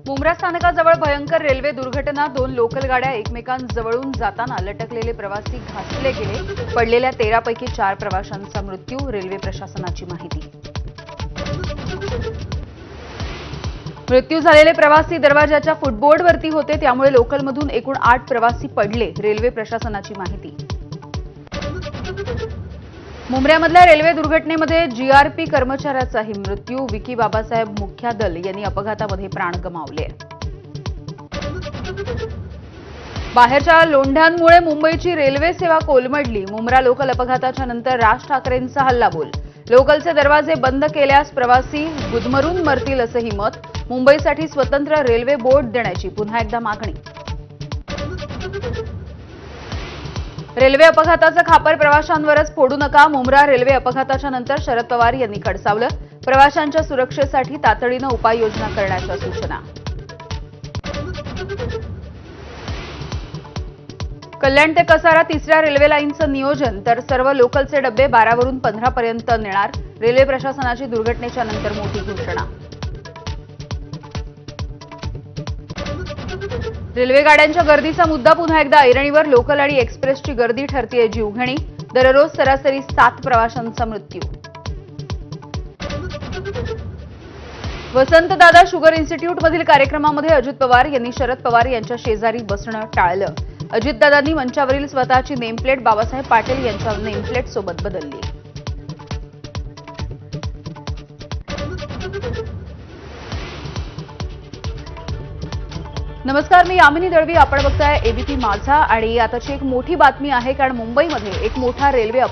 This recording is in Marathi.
मुंब्रा स्थानकाजवळ भयंकर रेल्वे दुर्घटना। 2 लोकल गाड्या एकमेकांजवळून जाताना लटकलेले प्रवासी घासले गेले। पडलेल्या 13 पैकी 4 प्रवाशांचा मृत्यू। रेल्वे प्रशासनाची माहिती। मृत्यू झालेले प्रवासी दरवाजाच्या फुटबोर्डवरती होते, त्यामुळे लोकलमधून एकूण 8 प्रवासी पडले। रेल्वे प्रशासनाची माहिती। मुंब्र्यामधल्या रेल्वे दुर्घटनेमध्ये जीआरपी कर्मचाऱ्याचाही मृत्यू। विकी बाबासाहेब मुख्यादल यांनी अपघातामध्ये प्राण गमावले। बाहेरच्या लोंढ्यांमुळे मुंबईची रेल्वे सेवा कोलमडली। मुंब्रा लोकल अपघाताच्या नंतर राज ठाकरेंचा हल्लाबोल। लोकलचे दरवाजे बंद केल्यास प्रवासी गुदमरून मरतील असंही मत। मुंबईसाठी स्वतंत्र रेल्वे बोर्ड देण्याची पुन्हा एकदा मागणी। रेल्वे अपघाताचं खापर प्रवाशांवरच फोडू नका। मुंब्रा रेल्वे अपघाताच्या नंतर शरद पवार यांनी खडसावलं। प्रवाशांच्या सुरक्षेसाठी तातडीनं उपाययोजना करण्याच्या सूचना। कल्याण ते कसारा तिसऱ्या रेल्वे लाईनचं नियोजन, तर सर्व लोकलचे डबे 12 वरून 15 पर्यंत नेणार। रेल्वे प्रशासनाची दुर्घटनेच्या नंतर मोठी घोषणा। रेल्वे गाड्यांच्या गर्दीचा मुद्दा पुन्हा एकदा ऐरणीवर। लोकल आणि एक्सप्रेसची गर्दी ठरतेय जीवघेणी। दररोज सरासरी 7 प्रवाशांचा मृत्यू। वसंतदादा शुगर इन्स्टिट्यूटमधील कार्यक्रमामध्ये अजित पवार यांनी शरद पवार यांच्या शेजारी बसणं टाळलं। अजितदादांनी मंचावरील स्वतःची नेमप्लेट बाबासाहेब पाटील यांच्या नेमप्लेट सोबत बदलली। नमस्कार, मी यामिनी दळवी। आपण बघताय एबीपी माझा। आणि आताची एक मोठी बातमी आहे, कारण मुंबईमध्ये एक मोठा रेल्वे अपघात